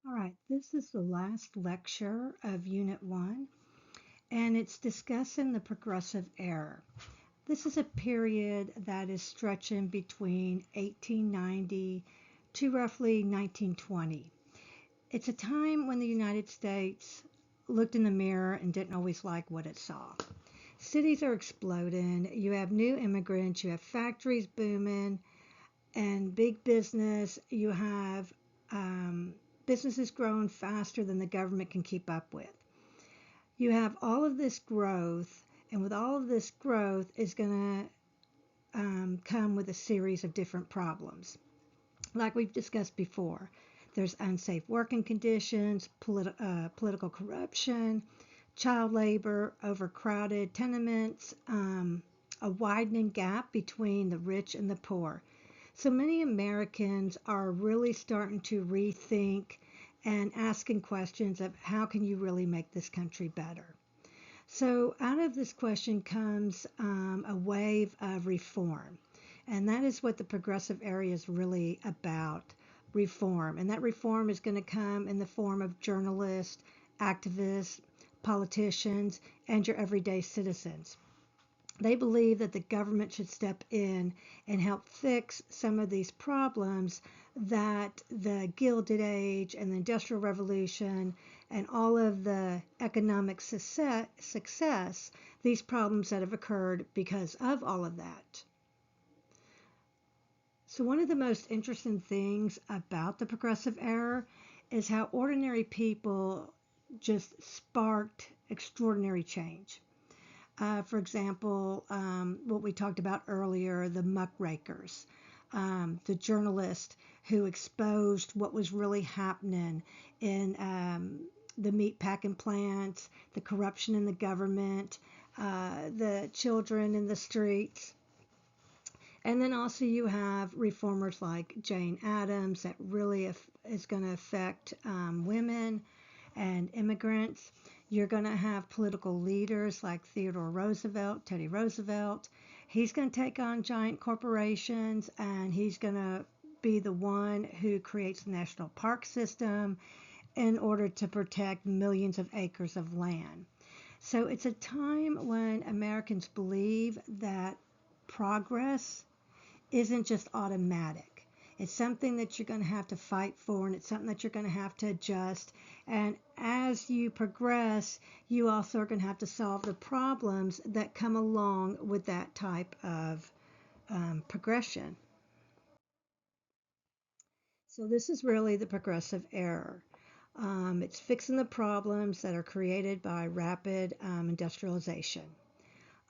All right, this is the last lecture of Unit 1, and it's discussing the progressive era. This is a period that is stretching between 1890 to roughly 1920. It's a time when the United States looked in the mirror and didn't always like what it saw. Cities are exploding, you have new immigrants, you have factories booming, and big business, you have businesses growing faster than the government can keep up with. You have all of this growth, and with all of this growth is going to come with a series of different problems. Like we've discussed before, there's unsafe working conditions, political corruption, child labor, overcrowded tenements, a widening gap between the rich and the poor. So many Americans are really starting to rethink and asking questions of how can you really make this country better. So out of this question comes a wave of reform. And that is what the progressive area is really about, reform. And that reform is going to come in the form of journalists, activists, politicians, and your everyday citizens. They believe that the government should step in and help fix some of these problems that the Gilded Age and the Industrial Revolution and all of the economic success, these problems that have occurred because of all of that. So one of the most interesting things about the progressive era is how ordinary people just sparked extraordinary change. For example, what we talked about earlier, the muckrakers, the journalist who exposed what was really happening in the meat packing plants, the corruption in the government, the children in the streets. And then also you have reformers like Jane Addams that really is going to affect women and immigrants. You're going to have political leaders like Theodore Roosevelt, Teddy Roosevelt. He's going to take on giant corporations, and he's going to be the one who creates the national park system in order to protect millions of acres of land. So it's a time when Americans believe that progress isn't just automatic. It's something that you're going to have to fight for, and it's something that you're going to have to adjust. And as you progress, you also are going to have to solve the problems that come along with that type of progression. So this is really the progressive era. It's fixing the problems that are created by rapid industrialization.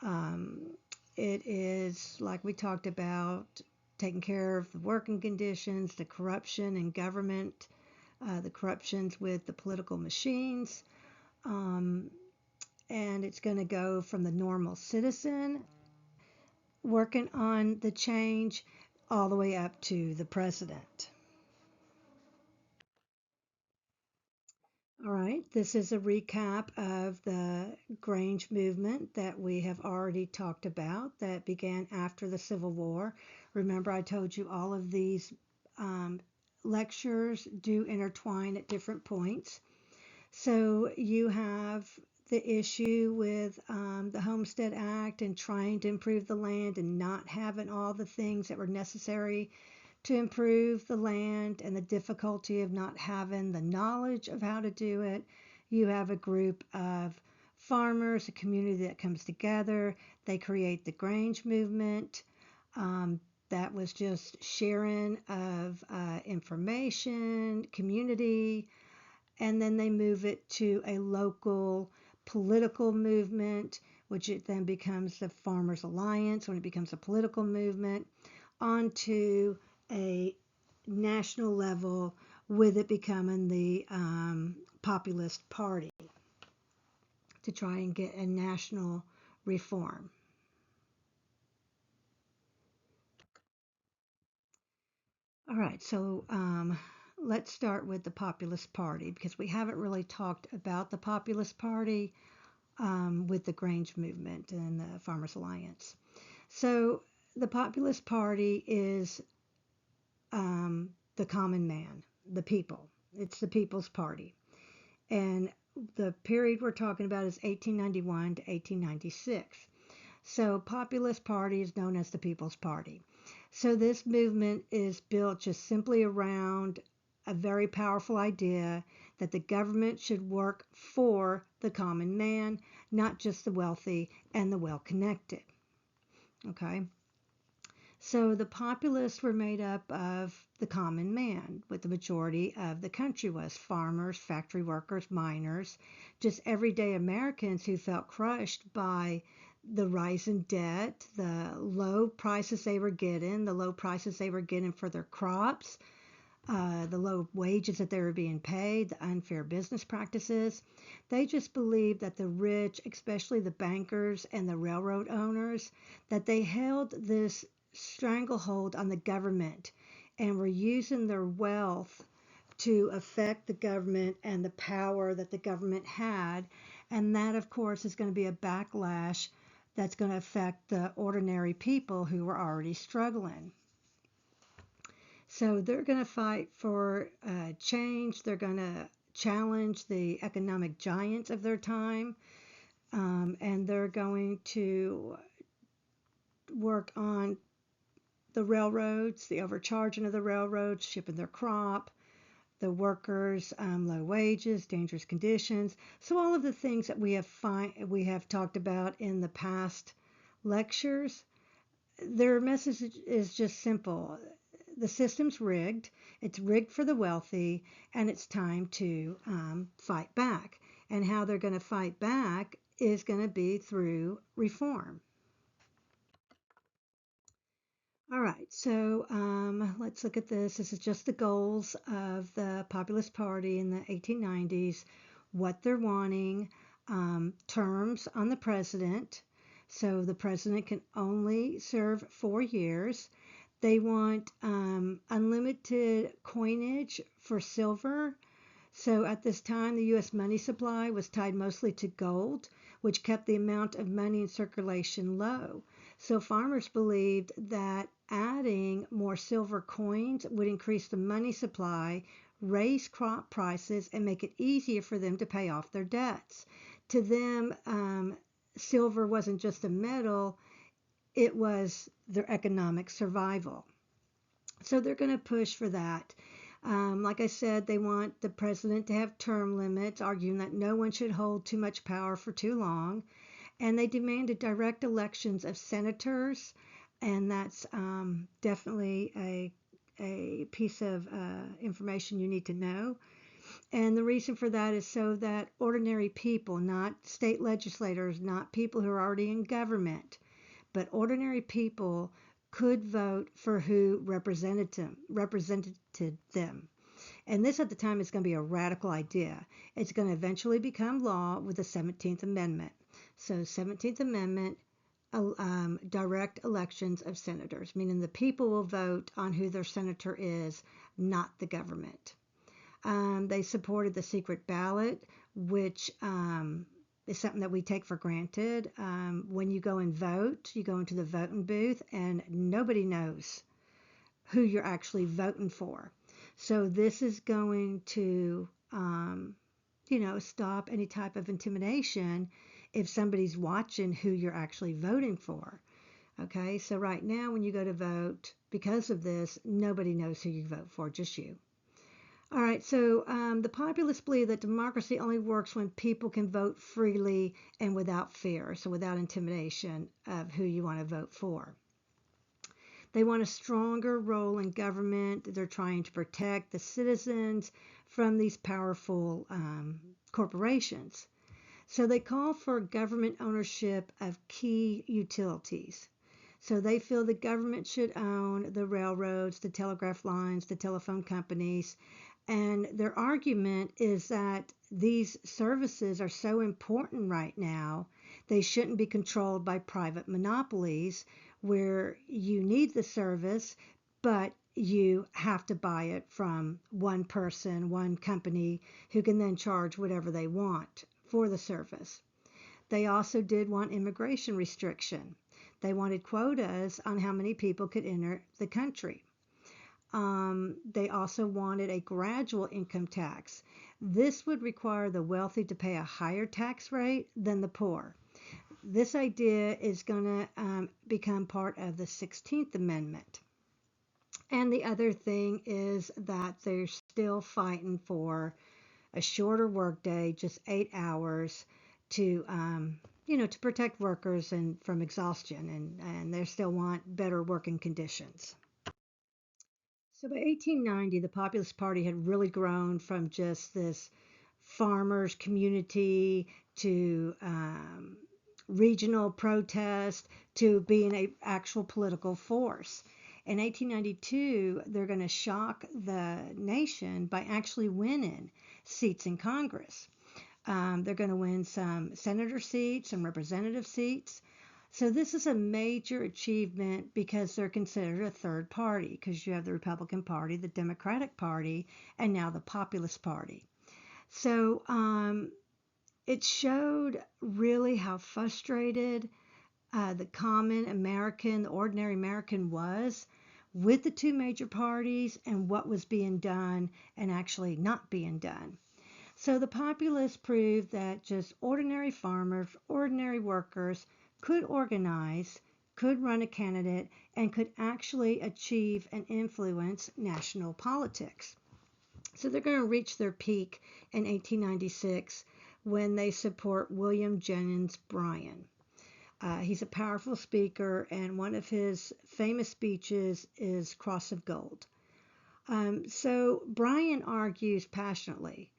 Um, it is, like we talked about, taking care of the working conditions, the corruption in government, the corruptions with the political machines. Um, and it's going to go from the normal citizen working on the change all the way up to the president. All right, this is a recap of the Grange movement that we have already talked about that began after the Civil War. Remember, I told you all of these um, lectures do intertwine at different points. So you have the issue with the Homestead Act and trying to improve the land and not having all the things that were necessary to improve the land and the difficulty of not having the knowledge of how to do it. You have a group of farmers, a community that comes together. They create the Grange movement. That was just sharing of information, community, and then they move it to a local political movement, which it then becomes the Farmers Alliance when it becomes a political movement, onto a national level with it becoming the populist party to try and get a national reform. All right, so let's start with the populist party because we haven't really talked about the populist party with the Grange movement and the Farmers Alliance. So the populist party is the common man, the people. It's the People's Party. And the period we're talking about is 1891 to 1896. So Populist Party is known as the People's Party. So this movement is built just simply around a very powerful idea that the government should work for the common man, not just the wealthy and the well-connected. Okay? So the populists were made up of the common man, what the majority of the country was: farmers, factory workers, miners, just everyday Americans who felt crushed by the rise in debt, the low prices they were getting, for their crops, the low wages that they were being paid, the unfair business practices. They just believed that the rich, especially the bankers and the railroad owners, that they held this stranglehold on the government and were using their wealth to affect the government and the power that the government had. And that, of course, is going to be a backlash that's going to affect the ordinary people who were already struggling. So they're going to fight for change. They're going to challenge the economic giants of their time. And they're going to work on the railroads, the overcharging of the railroads, shipping their crop, the workers, low wages, dangerous conditions. So all of the things that we have talked about in the past lectures, their message is just simple. The system's rigged. It's rigged for the wealthy, and it's time to fight back. And how they're going to fight back is going to be through reform. All right, so let's look at this. This is just the goals of the Populist Party in the 1890s, what they're wanting, terms on the president. So the president can only serve 4 years. They want unlimited coinage for silver. So at this time, the U.S. money supply was tied mostly to gold, which kept the amount of money in circulation low. So farmers believed that adding more silver coins would increase the money supply, raise crop prices, and make it easier for them to pay off their debts. To them, silver wasn't just a metal, it was their economic survival. So they're going to push for that. Like I said, they want the president to have term limits, arguing that no one should hold too much power for too long. And they demanded direct elections of senators, and that's definitely a piece of information you need to know. And the reason for that is so that ordinary people, not state legislators, not people who are already in government, but ordinary people could vote for who represented them. And this at the time is going to be a radical idea. It's going to eventually become law with the 17th Amendment. So 17th Amendment, direct elections of senators, meaning the people will vote on who their senator is, not the government. They supported the secret ballot, which is something that we take for granted. When you go and vote, you go into the voting booth and nobody knows who you're actually voting for. So this is going to, stop any type of intimidation if somebody's watching who you're actually voting for. Okay, so right now when you go to vote, because of this, nobody knows who you vote for, just you. All right, so the populists believe that democracy only works when people can vote freely and without fear, so without intimidation of who you want to vote for. They want a stronger role in government. They're trying to protect the citizens from these powerful corporations. So they call for government ownership of key utilities. So they feel the government should own the railroads, the telegraph lines, the telephone companies. And their argument is that these services are so important right now, they shouldn't be controlled by private monopolies where you need the service, but you have to buy it from one person, one company, who can then charge whatever they want for the service. They also did want immigration restriction. They wanted quotas on how many people could enter the country. they also wanted a gradual income tax. This would require the wealthy to pay a higher tax rate than the poor. This idea is going to become part of the 16th Amendment. And the other thing is that they're still fighting for a shorter workday, just 8 hours, to to protect workers and from exhaustion, and they still want better working conditions. So by 1890, the Populist Party had really grown from just this farmers community to regional protest to being an actual political force. In 1892, they're going to shock the nation by actually winning seats in Congress. They're going to win some senator seats, some representative seats. So this is a major achievement because they're considered a third party, because you have the Republican Party, the Democratic Party, and now the Populist Party. So it showed really how frustrated the common American, the ordinary American was with the two major parties and what was being done and actually not being done. So the populists proved that just ordinary farmers, ordinary workers could organize, could run a candidate, and could actually achieve and influence national politics. So they're going to reach their peak in 1896 when they support William Jennings Bryan. He's a powerful speaker, and one of his famous speeches is Cross of Gold. So Bryan argues passionately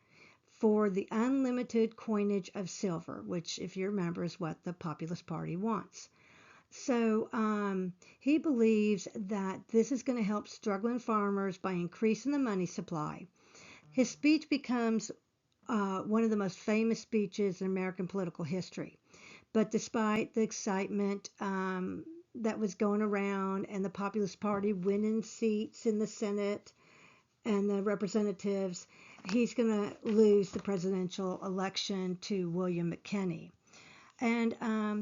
for the unlimited coinage of silver, which, if you remember, is what the Populist Party wants. So he believes that this is going to help struggling farmers by increasing the money supply. His speech becomes one of the most famous speeches in American political history. But despite the excitement that was going around and the Populist Party winning seats in the Senate and the representatives, he's going to lose the presidential election to William McKinney. And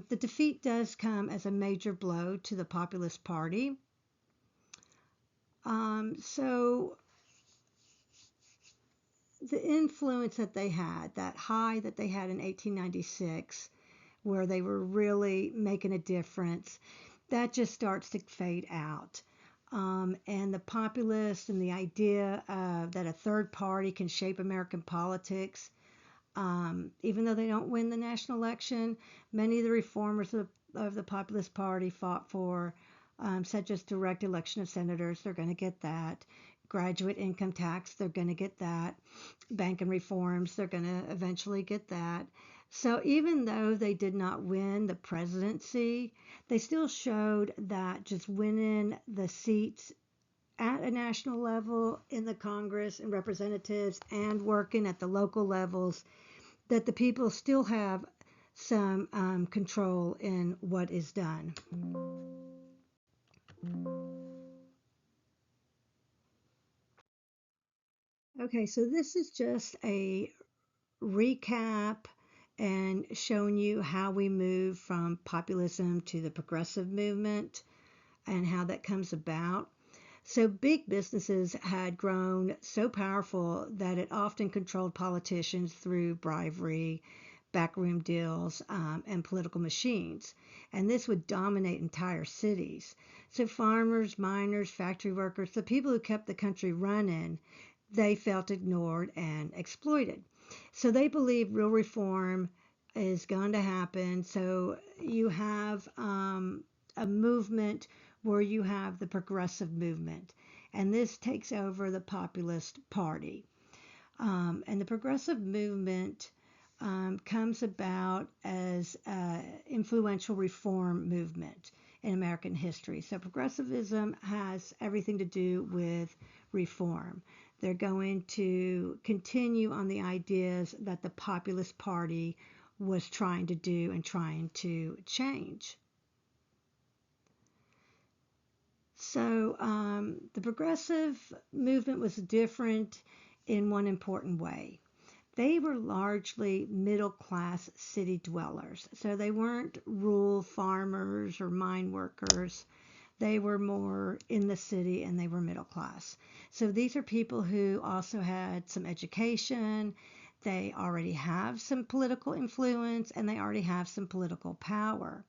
the defeat does come as a major blow to the Populist Party. So the influence that they had, that high that they had in 1896, where they were really making a difference, that just starts to fade out. And the populists and the idea that a third party can shape American politics, even though they don't win the national election, many of the reformers of the Populist Party fought for, such as direct election of senators, they're going to get that. Graduate income tax, they're going to get that. Banking reforms, they're going to eventually get that. So even though they did not win the presidency, they still showed that just winning the seats at a national level in the Congress and representatives and working at the local levels, that the people still have some control in what is done. Okay, so this is just a recap and showing you how we move from populism to the progressive movement and how that comes about. So big businesses had grown so powerful that it often controlled politicians through bribery, backroom deals, and political machines. And this would dominate entire cities. So farmers, miners, factory workers, the people who kept the country running, they felt ignored and exploited. So they believe real reform is going to happen. So you have a movement where you have the progressive movement, and this takes over the Populist Party. And the progressive movement comes about as an influential reform movement in American history. So progressivism has everything to do with reform. They're going to continue on the ideas that the Populist Party was trying to do and trying to change. So the progressive movement was different in one important way. They were largely middle-class city dwellers. So they weren't rural farmers or mine workers. they were more in the city and they were middle class. So these are people who also had some education, they already have some political influence, and they already have some political power.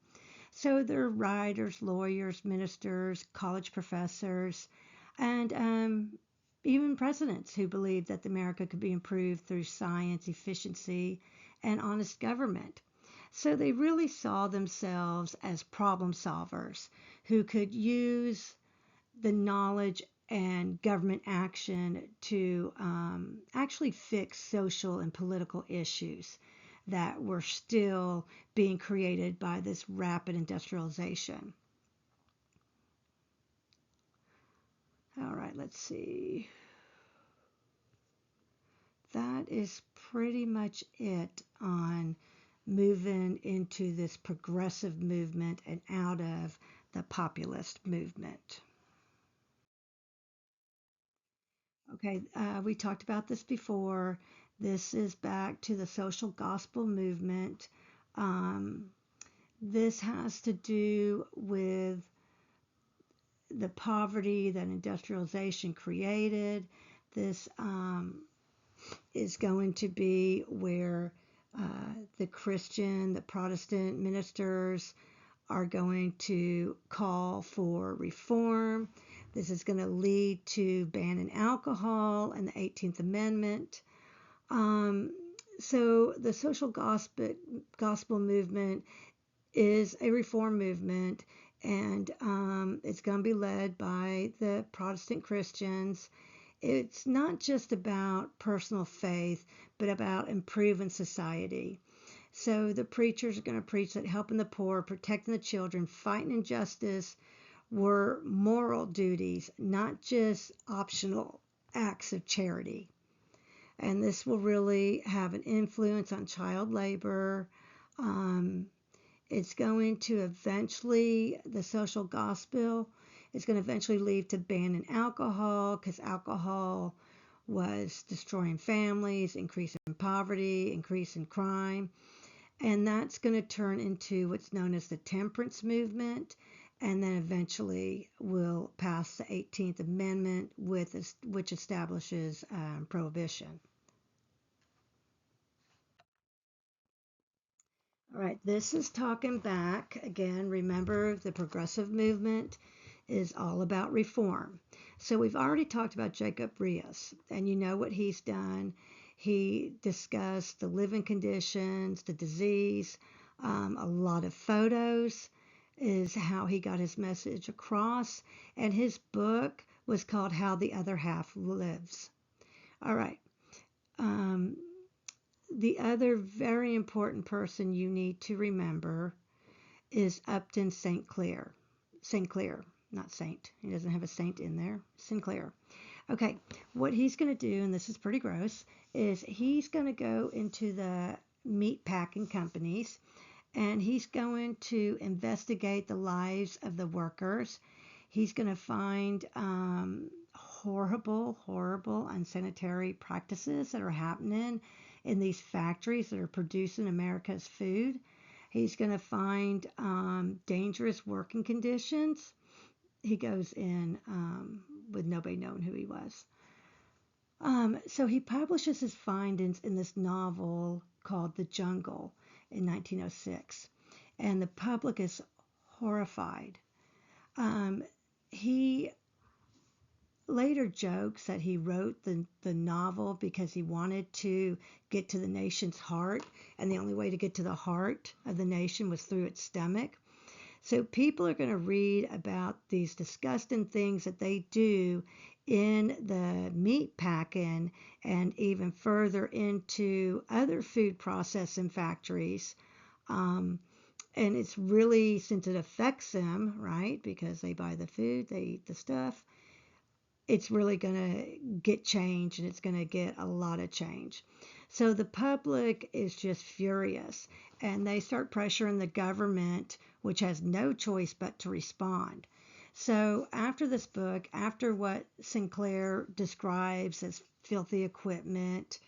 So they're writers, lawyers, ministers, college professors, and even presidents who believed that America could be improved through science, efficiency, and honest government. So they really saw themselves as problem solvers who could use the knowledge and government action to actually fix social and political issues that were still being created by this rapid industrialization. All right, let's see. That is pretty much it on moving into this progressive movement and out of the populist movement. Okay, we talked about this before. This is back to the social gospel movement. Um, this has to do with the poverty that industrialization created. This is going to be where the Christian, the Protestant ministers are going to call for reform. This is going to lead to banning alcohol and the 18th Amendment. So the social gospel movement is a reform movement, and it's going to be led by the Protestant Christians. It's not just about personal faith, but about improving society. So the preachers are going to preach that helping the poor, protecting the children, fighting injustice were moral duties, not just optional acts of charity. And this will really have an influence on child labor. It's going to eventually, the social gospel is going to eventually lead to banning alcohol, because alcohol was destroying families, increasing poverty, increasing crime. And that's going to turn into what's known as the temperance movement, and then eventually will pass the 18th Amendment, which establishes prohibition. All right, this is talking back again. Remember, the progressive movement is all about reform. So we've already talked about Jacob Riis, and you know what he's done. He discussed the living conditions, the disease, a lot of photos is how he got his message across, and his book was called How the Other Half Lives. All right. The other very important person you need to remember is Upton Sinclair. Sinclair, not Saint. He doesn't have a saint in there. Sinclair. Okay, what he's going to do, and this is pretty gross, is he's going to go into the meat packing companies and he's going to investigate the lives of the workers. He's going to find horrible, unsanitary practices that are happening in these factories that are producing America's food. He's going to find dangerous working conditions. He goes in with nobody knowing who he was. So he publishes his findings in this novel called The Jungle in 1906, and the public is horrified. He later jokes that he wrote the novel because he wanted to get to the nation's heart, and the only way to get to the heart of the nation was through its stomach. So people are going to read about these disgusting things that they do in the meat packing and even further into other food processing factories. And it's really, since it affects them, right, because they buy the food, they eat the stuff, it's really going to get change, and it's going to get a lot of change. So the public is just furious, and they start pressuring the government, which has no choice but to respond. So after this book, after what Sinclair describes as filthy equipment,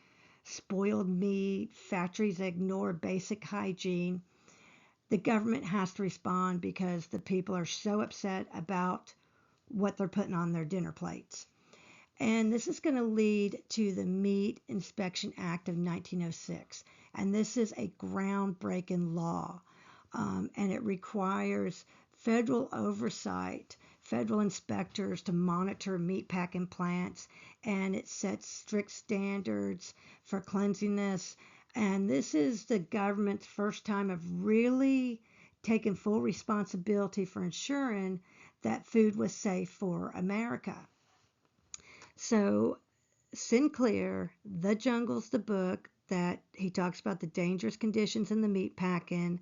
spoiled meat, factories that ignore basic hygiene, the government has to respond because the people are so upset about what they're putting on their dinner plates. And this is going to lead to the Meat Inspection Act of 1906. And this is a groundbreaking law. And it requires federal oversight, federal inspectors to monitor meatpacking plants. And it sets strict standards for cleanliness. And this is the government's first time of really taking full responsibility for ensuring that food was safe for America. So Sinclair, The Jungle's the book that he talks about the dangerous conditions in the meat packing,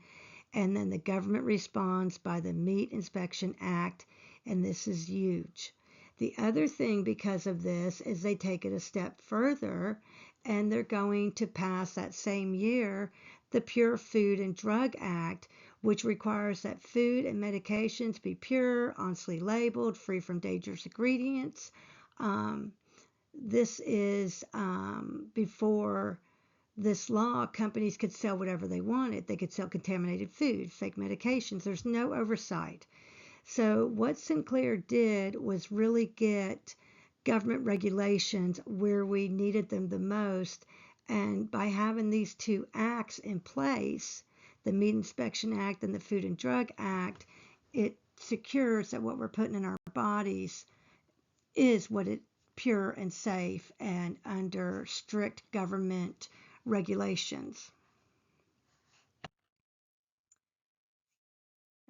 and then the government responds by the Meat Inspection Act, and this is huge. The other thing because of this is they take it a step further, and they're going to pass that same year the Pure Food and Drug Act, which requires that food and medications be pure, honestly labeled, free from dangerous ingredients. This is before this law, companies could sell whatever they wanted. They could sell contaminated food, fake medications. There's no oversight. So what Sinclair did was really get government regulations where we needed them the most. And by having these two acts in place, the Meat Inspection Act and the Food and Drug Act, it secures that what we're putting in our bodies is what it pure and safe and under strict government regulations.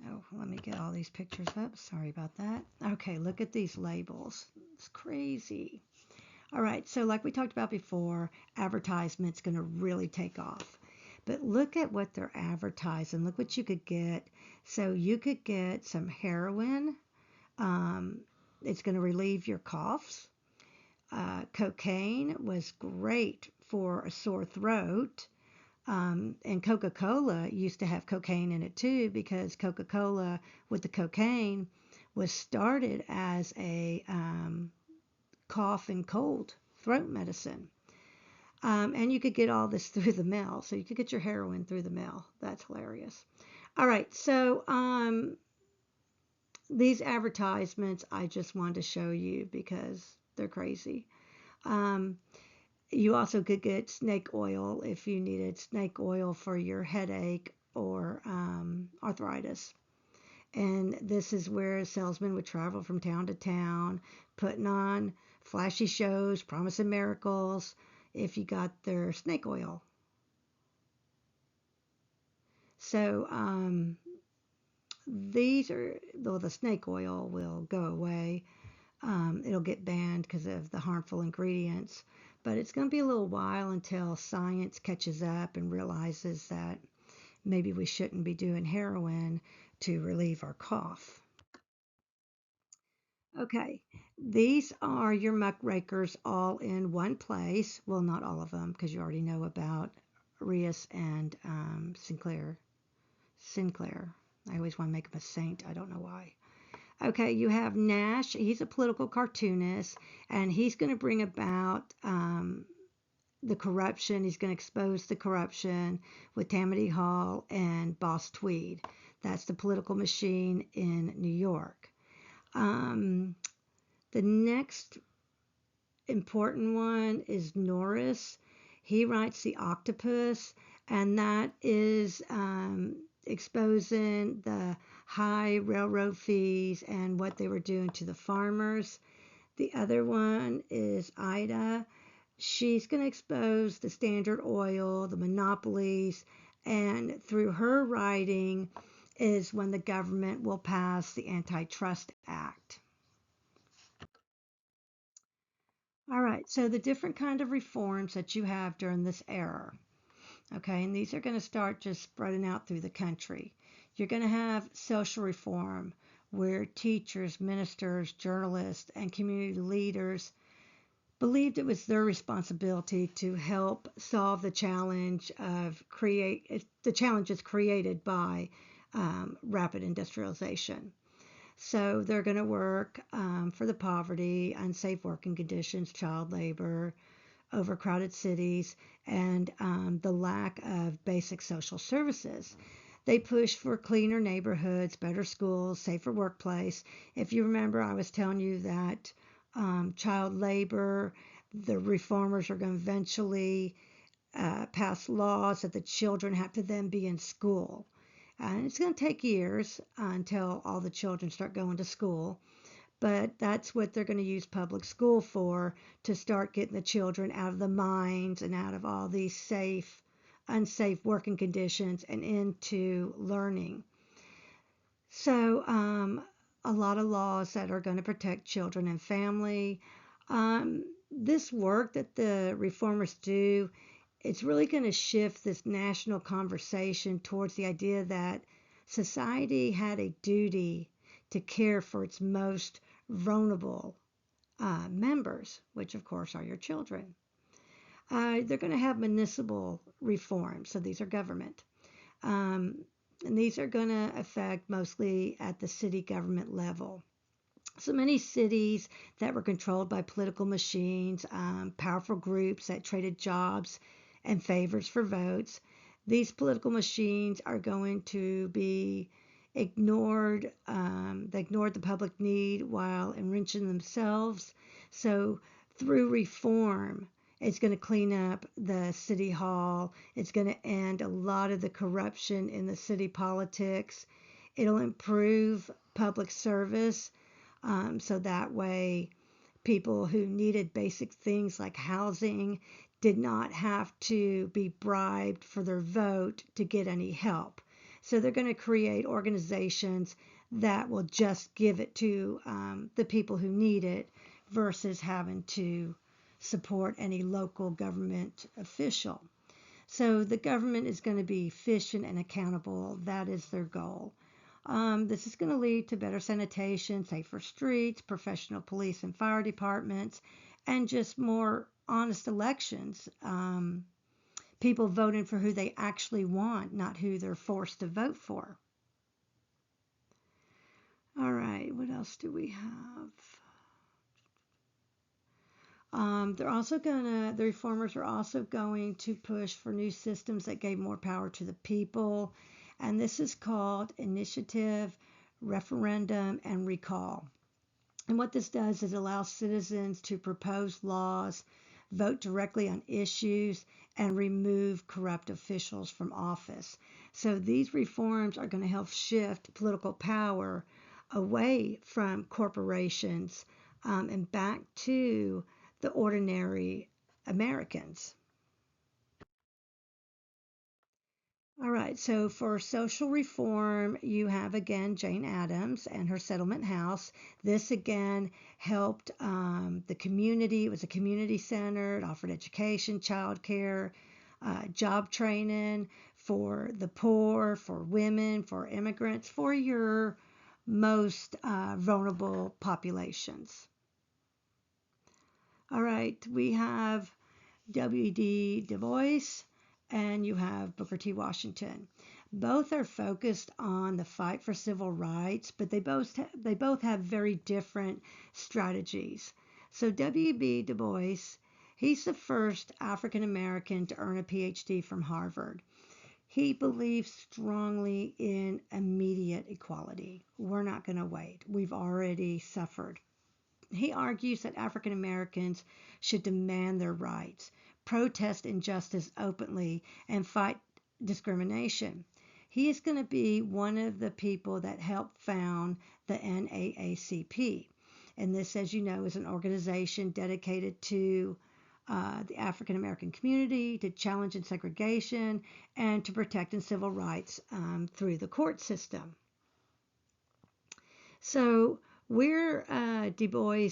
Oh, let me get all these pictures up. Sorry about that. Okay, look at these labels. It's crazy. All right, so like we talked about before, advertisement's going to really take off. But look at what they're advertising. Look what you could get. So you could get some heroin. It's going to relieve your coughs. Cocaine was great for a sore throat. And Coca-Cola used to have cocaine in it too, because Coca-Cola with the cocaine was started as a cough and cold throat medicine. And you could get all this through the mail. So you could get your heroin through the mail. That's hilarious. All right, so these advertisements I just wanted to show you because they're crazy. You also could get snake oil if you needed snake oil for your headache or arthritis. And this is where salesmen would travel from town to town, putting on flashy shows, promising miracles if you got their snake oil. So these are, though the snake oil will go away, it'll get banned because of the harmful ingredients. But it's going to be a little while until science catches up and realizes that maybe we shouldn't be doing heroin to relieve our cough. Okay, these are your muckrakers all in one place. Well, not all of them, because you already know about Rios and Sinclair. I always want to make him a saint. I don't know why. Okay, you have Nash. He's a political cartoonist, and he's going to bring about the corruption. He's going to expose the corruption with Tammany Hall and Boss Tweed. That's the political machine in New York. The next important one is Norris. He writes The Octopus, and that is exposing the high railroad fees and what they were doing to the farmers. The other one is Ida. She's going to expose the Standard Oil, the monopolies, and through her writing is when the government will pass the Antitrust Act. All right, so the different kind of reforms that you have during this era. Okay, and these are going to start just spreading out through the country. You're going to have social reform, where teachers, ministers, journalists, and community leaders believed it was their responsibility to help solve the challenges created by rapid industrialization. So they're going to work for the poverty, unsafe working conditions, child labor, overcrowded cities, and the lack of basic social services. They push for cleaner neighborhoods, better schools, safer workplace. If you remember, I was telling you that child labor, the reformers are going to eventually pass laws that the children have to then be in school. And it's going to take years until all the children start going to school. But that's what they're going to use public school for, to start getting the children out of the mines and out of all these unsafe working conditions and into learning. So, a lot of laws that are going to protect children and family. This work that the reformers do, it's really going to shift this national conversation towards the idea that society had a duty to care for its most vulnerable members, which of course are your children. They're going to have municipal reforms, so these are government. Um, and these are going to affect mostly at the city government level. So many cities that were controlled by political machines, powerful groups that traded jobs and favors for votes. These political machines are going to be ignored. They ignored the public need while enriching themselves. So through reform, it's going to clean up the city hall. It's going to end a lot of the corruption in the city politics. It'll improve public service. So that way, people who needed basic things like housing did not have to be bribed for their vote to get any help. So they're going to create organizations that will just give it to the people who need it versus having to support any local government official. So the government is going to be efficient and accountable. That is their goal. This is going to lead to better sanitation, safer streets, professional police and fire departments, and just more honest elections. People voting for who they actually want, not who they're forced to vote for. All right, what else do we have? The reformers are also going to push for new systems that gave more power to the people. And this is called initiative, referendum, and recall. And what this does is allow citizens to propose laws, vote directly on issues, and remove corrupt officials from office. So these reforms are going to help shift political power away from corporations and back to the ordinary Americans. All right, so for social reform, you have again Jane Addams and her settlement house. This again helped the community. It was a community center. It offered education, childcare, job training for the poor, for women, for immigrants, for your most vulnerable populations. All right, we have W.D. Du Bois and you have Booker T. Washington. Both are focused on the fight for civil rights, but they both have very different strategies. So W.B. Du Bois, he's the first African American to earn a PhD from Harvard. He believes strongly in immediate equality. We're not going to wait. We've already suffered. He argues that African Americans should demand their rights, protest injustice openly, and fight discrimination. He is going to be one of the people that helped found the NAACP. And this, as you know, is an organization dedicated to the African American community, to challenging segregation, and to protecting civil rights through the court system. So where Du Bois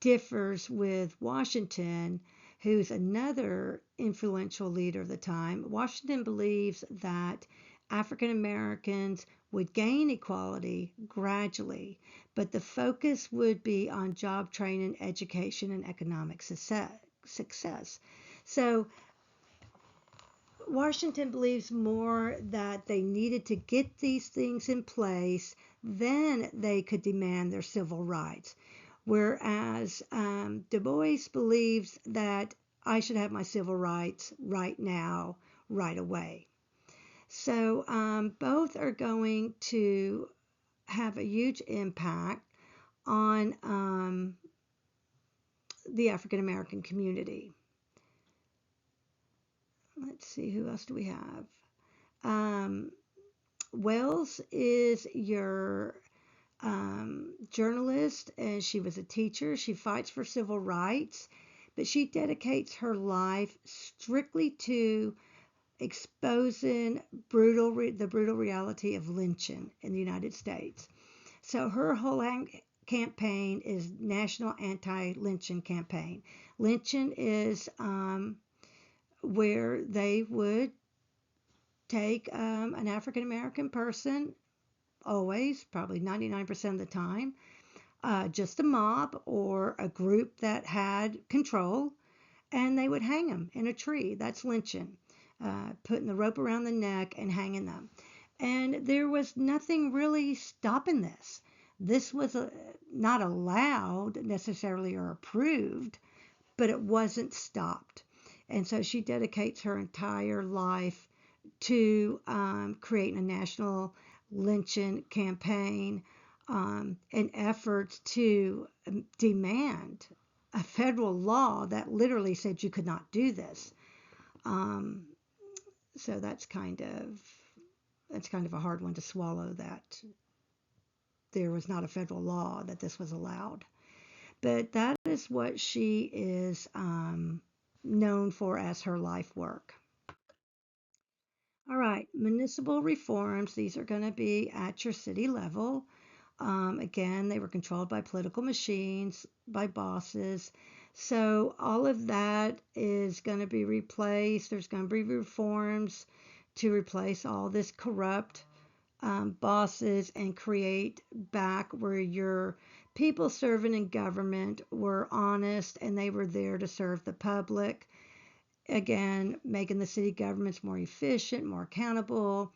differs with Washington, who's another influential leader of the time, Washington believes that African Americans would gain equality gradually, but the focus would be on job training, education, and economic success. So Washington believes more that they needed to get these things in place, then they could demand their civil rights. Whereas Du Bois believes that I should have my civil rights right now, right away. So both are going to have a huge impact on the African American community. Let's see, who else do we have? Um, Wells is your journalist, and she was a teacher. She fights for civil rights, but she dedicates her life strictly to exposing the brutal reality of lynching in the United States. So her whole campaign is National Anti-Lynching Campaign. Lynching is where they would take an African American person, always, probably 99% of the time, just a mob or a group that had control, and they would hang them in a tree. That's lynching, putting the rope around the neck and hanging them. And there was nothing really stopping this. This was not allowed necessarily or approved, but it wasn't stopped. And so she dedicates her entire life to creating a national lynching campaign and efforts to demand a federal law that literally said you could not do this. Um, so that's kind of a hard one to swallow, that there was not a federal law that this was allowed. But that is what she is known for as her life work. All right, municipal reforms. These are going to be at your city level. Again, they were controlled by political machines, by bosses. So all of that is going to be replaced. There's going to be reforms to replace all this corrupt bosses and create back where your people serving in government were honest and they were there to serve the public. Again, making the city governments more efficient, more accountable.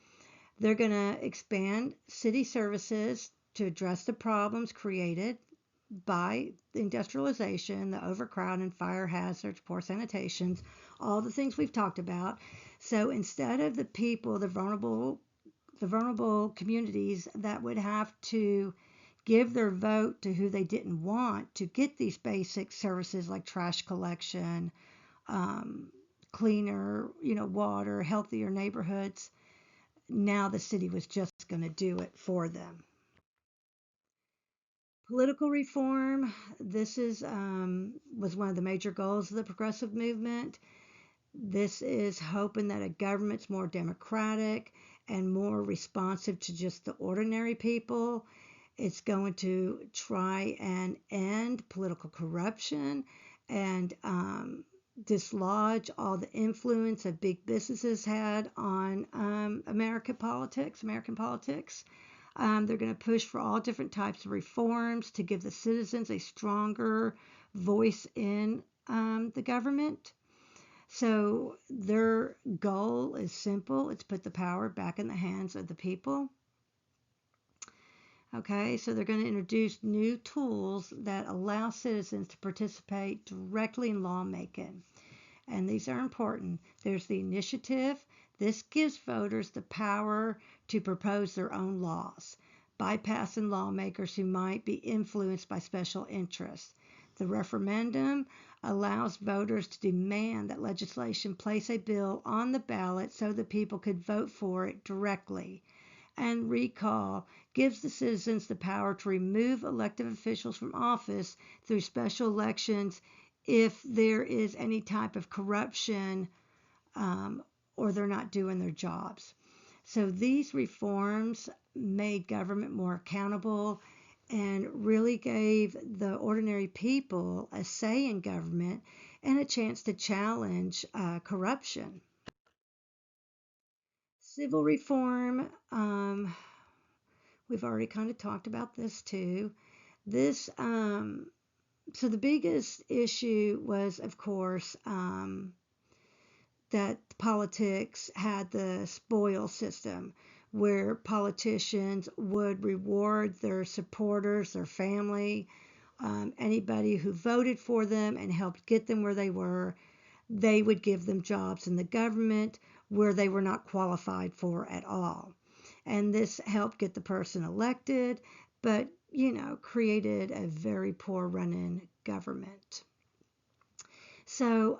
They're going to expand city services to address the problems created by industrialization, the overcrowding, fire hazards, poor sanitation, all the things we've talked about. So instead of the people, the vulnerable communities that would have to give their vote to who they didn't want to get these basic services like trash collection, cleaner, water, healthier neighborhoods, now the city was just going to do it for them. Political reform. This was one of the major goals of the progressive movement. This is hoping that a government's more democratic and more responsive to just the ordinary people. It's going to try and end political corruption and dislodge all the influence that big businesses had on American politics. They're going to push for all different types of reforms to give the citizens a stronger voice in the government. So their goal is simple. It's put the power back in the hands of the people. Okay, so they're going to introduce new tools that allow citizens to participate directly in lawmaking. And these are important. There's the initiative. This gives voters the power to propose their own laws, bypassing lawmakers who might be influenced by special interests. The referendum allows voters to demand that legislation place a bill on the ballot so the people could vote for it directly. And recall gives the citizens the power to remove elected officials from office through special elections if there is any type of corruption or they're not doing their jobs. So these reforms made government more accountable and really gave the ordinary people a say in government and a chance to challenge corruption. Civil reform, we've already kind of talked about this too. So the biggest issue was, of course, that politics had the spoil system where politicians would reward their supporters, their family, anybody who voted for them and helped get them where they were. They would give them jobs in the government where they were not qualified for at all. And this helped get the person elected, but, created a very poor run-in government. So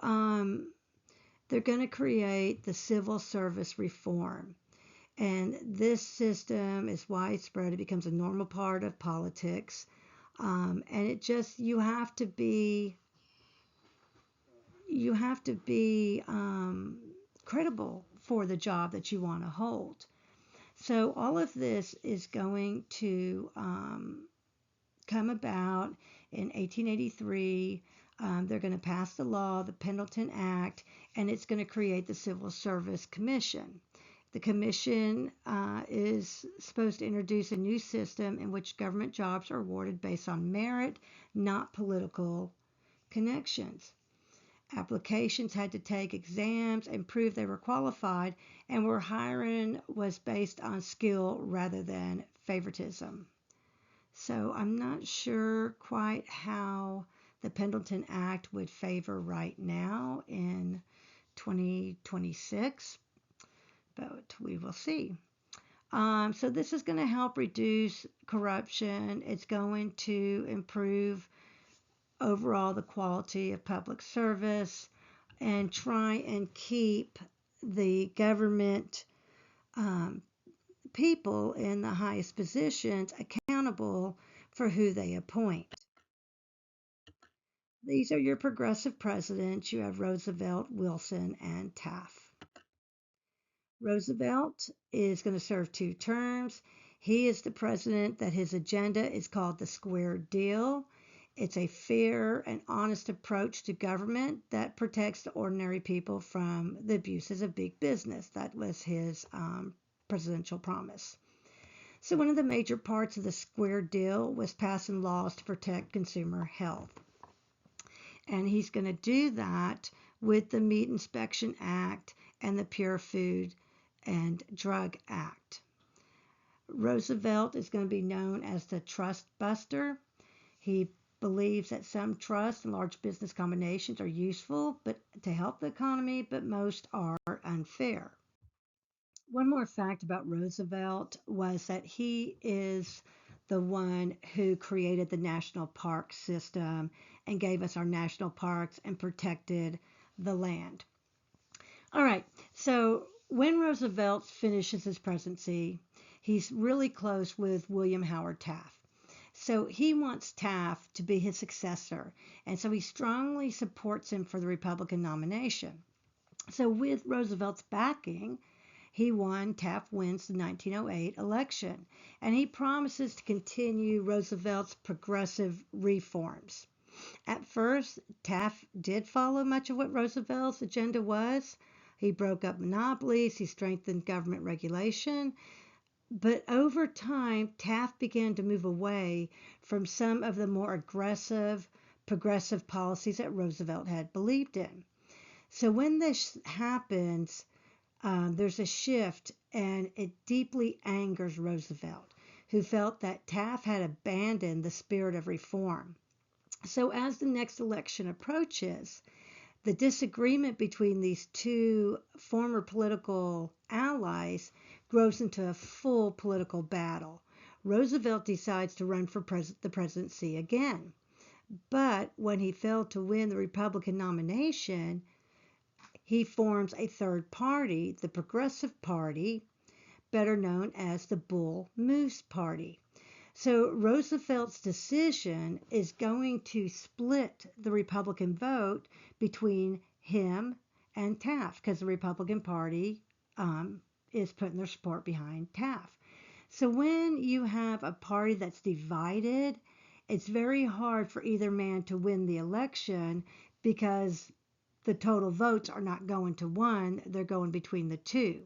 they're going to create the civil service reform. And this system is widespread. It becomes a normal part of politics. And you have to be credible for the job that you want to hold. So all of this is going to come about in 1883. They're going to pass the law, the Pendleton Act, and it's going to create the Civil Service Commission. The commission is supposed to introduce a new system in which government jobs are awarded based on merit, not political connections. Applications had to take exams and prove they were qualified, and where hiring was based on skill rather than favoritism. So I'm not sure quite how the Pendleton Act would favor right now in 2026, but we will see. So this is going to help reduce corruption. It's going to improve overall the quality of public service and try and keep the government people in the highest positions accountable for who they appoint. These are your progressive presidents. You have Roosevelt, Wilson, and Taft. Roosevelt is going to serve 2 terms. He is the president that his agenda is called the Square Deal. It's a fair and honest approach to government that protects the ordinary people from the abuses of big business. That was his presidential promise. So one of the major parts of the Square Deal was passing laws to protect consumer health. And he's going to do that with the Meat Inspection Act and the Pure Food and Drug Act. Roosevelt is going to be known as the trust buster. He believes that some trust and large business combinations are useful to help the economy, but most are unfair. One more fact about Roosevelt was that he is the one who created the national park system and gave us our national parks and protected the land. All right, so when Roosevelt finishes his presidency, he's really close with William Howard Taft. So he wants Taft to be his successor, and so he strongly supports him for the Republican nomination. So with Roosevelt's backing, Taft wins the 1908 election, and he promises to continue Roosevelt's progressive reforms. At first, Taft did follow much of what Roosevelt's agenda was. He broke up monopolies, he strengthened government regulation, but over time, Taft began to move away from some of the more aggressive, progressive policies that Roosevelt had believed in. So when this happens, there's a shift, and it deeply angers Roosevelt, who felt that Taft had abandoned the spirit of reform. So as the next election approaches, the disagreement between these 2 former political allies grows into a full political battle. Roosevelt decides to run for the presidency again. But when he failed to win the Republican nomination, he forms a third party, the Progressive Party, better known as the Bull Moose Party. So Roosevelt's decision is going to split the Republican vote between him and Taft, because the Republican Party is putting their support behind Taft. So when you have a party that's divided, it's very hard for either man to win the election, because the total votes are not going to one, they're going between the 2.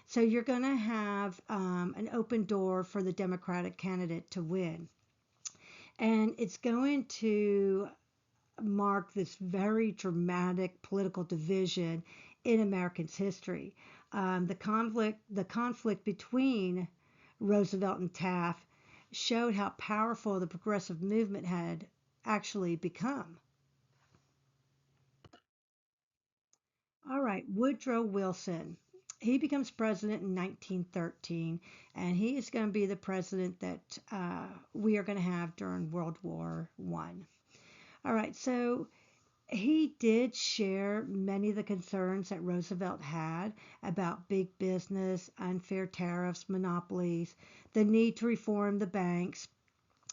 So you're going to have an open door for the Democratic candidate to win. And it's going to mark this very dramatic political division in Americans' history. The conflict between Roosevelt and Taft showed how powerful the progressive movement had actually become. All right, Woodrow Wilson. he becomes president in 1913, and he is going to be the president that we are going to have during World War One. All right, so he did share many of the concerns that Roosevelt had about big business, unfair tariffs, monopolies, the need to reform the banks.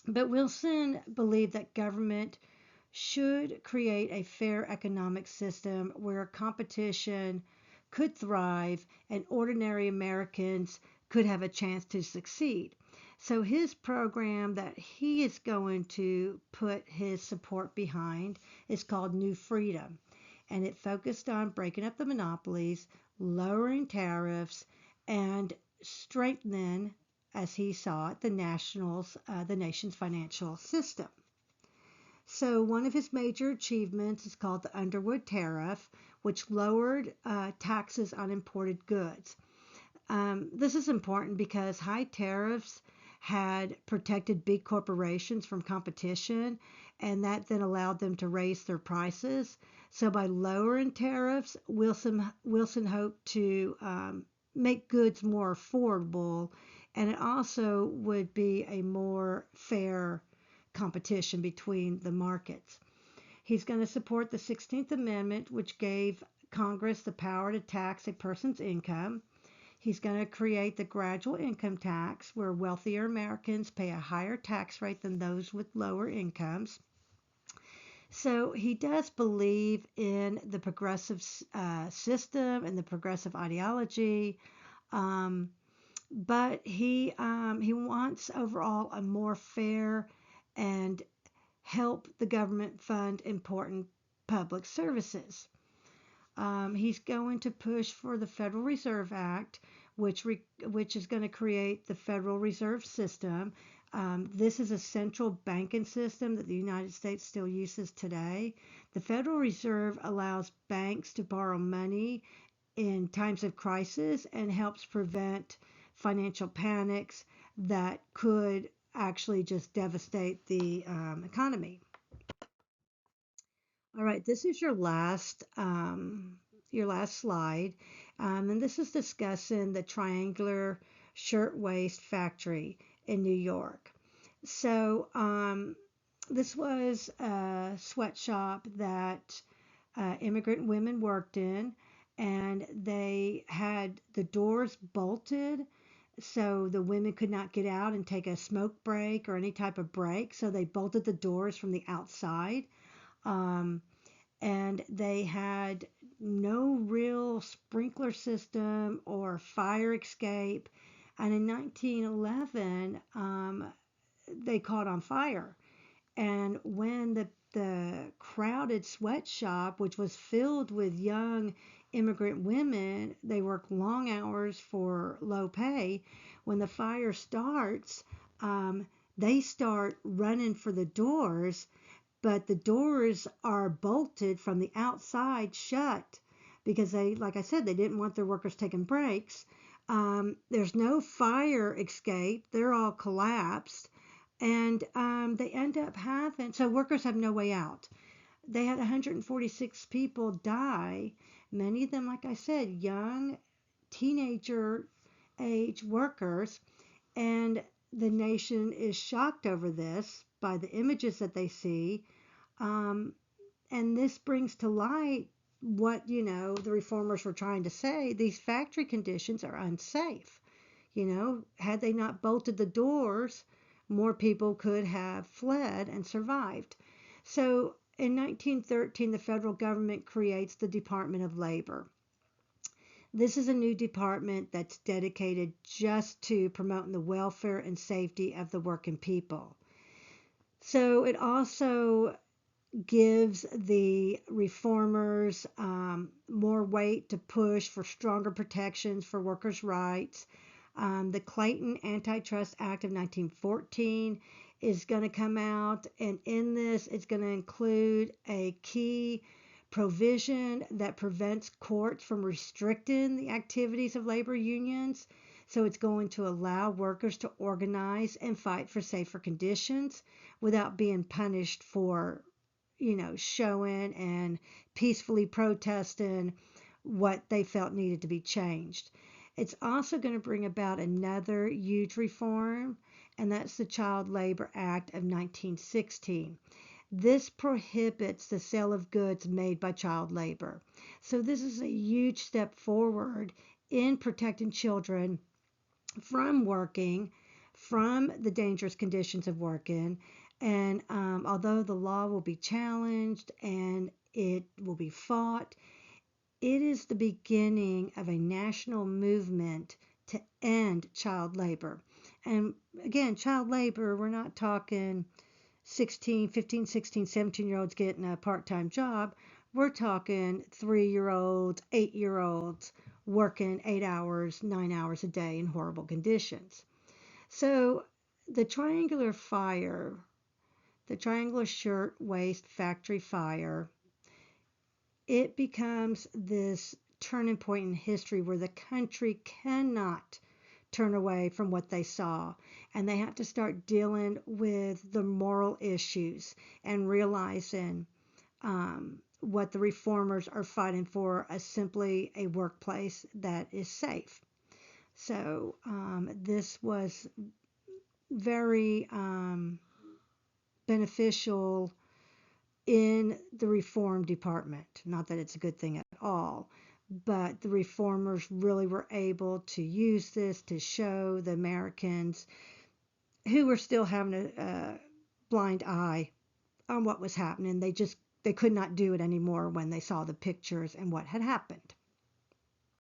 But Wilson believed that government should create a fair economic system where competition could thrive and ordinary Americans could have a chance to succeed. So, his program that he is going to put his support behind is called New Freedom, and it focused on breaking up the monopolies, lowering tariffs, and strengthening, as he saw it, the nation's financial system. So, one of his major achievements is called the Underwood Tariff, which lowered taxes on imported goods. This is important because high tariffs had protected big corporations from competition, and that then allowed them to raise their prices. So, by lowering tariffs, Wilson hoped to make goods more affordable, and it also would be a more fair competition between the markets. He's going to support the 16th Amendment, which gave Congress the power to tax a person's income. He's going to create the gradual income tax, where wealthier Americans pay a higher tax rate than those with lower incomes. So he does believe in the progressive system and the progressive ideology, um, but he wants overall a more fair and help the government fund important public services. He's going to push for the Federal Reserve Act, which is going to create the Federal Reserve System. This is a central banking system that the United States still uses today. The Federal Reserve allows banks to borrow money in times of crisis and helps prevent financial panics that could actually just devastate the economy. All right, this is your last slide, and this is discussing the Triangular Shirtwaist Factory in New York. So this was a sweatshop that immigrant women worked in, and they had the doors bolted so the women could not get out and take a smoke break or any type of break. So they bolted the doors from the outside. Um, and they had no real sprinkler system or fire escape. And in 1911, they caught on fire. And when the crowded sweatshop, which was filled with young immigrant women, they work long hours for low pay. When the fire starts, they start running for the doors, but the doors are bolted from the outside shut because they, like I said, they didn't want their workers taking breaks. There's no fire escape. They're all collapsed. And they end up having, so workers have no way out. They had 146 people die, many of them, like I said, young teenager age workers. And the nation is shocked over this by the images that they see. Um, and this brings to light what, the reformers were trying to say. These factory conditions are unsafe. Had they not bolted the doors, more people could have fled and survived. So in 1913, the federal government creates the Department of Labor. This is a new department that's dedicated just to promoting the welfare and safety of the working people. So it also gives the reformers more weight to push for stronger protections for workers' rights. The Clayton Antitrust Act of 1914 is going to come out, and in this, it's going to include a key provision that prevents courts from restricting the activities of labor unions. So it's going to allow workers to organize and fight for safer conditions without being punished for, showing and peacefully protesting what they felt needed to be changed. It's also going to bring about another huge reform, and that's the Child Labor Act of 1916. This prohibits the sale of goods made by child labor. So this is a huge step forward in protecting children from working, from the dangerous conditions of working. And although the law will be challenged and it will be fought, it is the beginning of a national movement to end child labor. And again, child labor, we're not talking 16, 15, 16, 17-year-olds getting a part-time job. We're talking 3-year-olds, 8-year-olds working 8 hours, 9 hours a day in horrible conditions. So the triangular fire, the triangular shirtwaist factory fire, it becomes this turning point in history where the country cannot turn away from what they saw, and they have to start dealing with the moral issues and realizing what the reformers are fighting for as simply a workplace that is safe. So this was very beneficial in the reform department. Not that it's a good thing at all, but the reformers really were able to use this to show the Americans who were still having a blind eye on what was happening. They could not do it anymore when they saw the pictures and what had happened.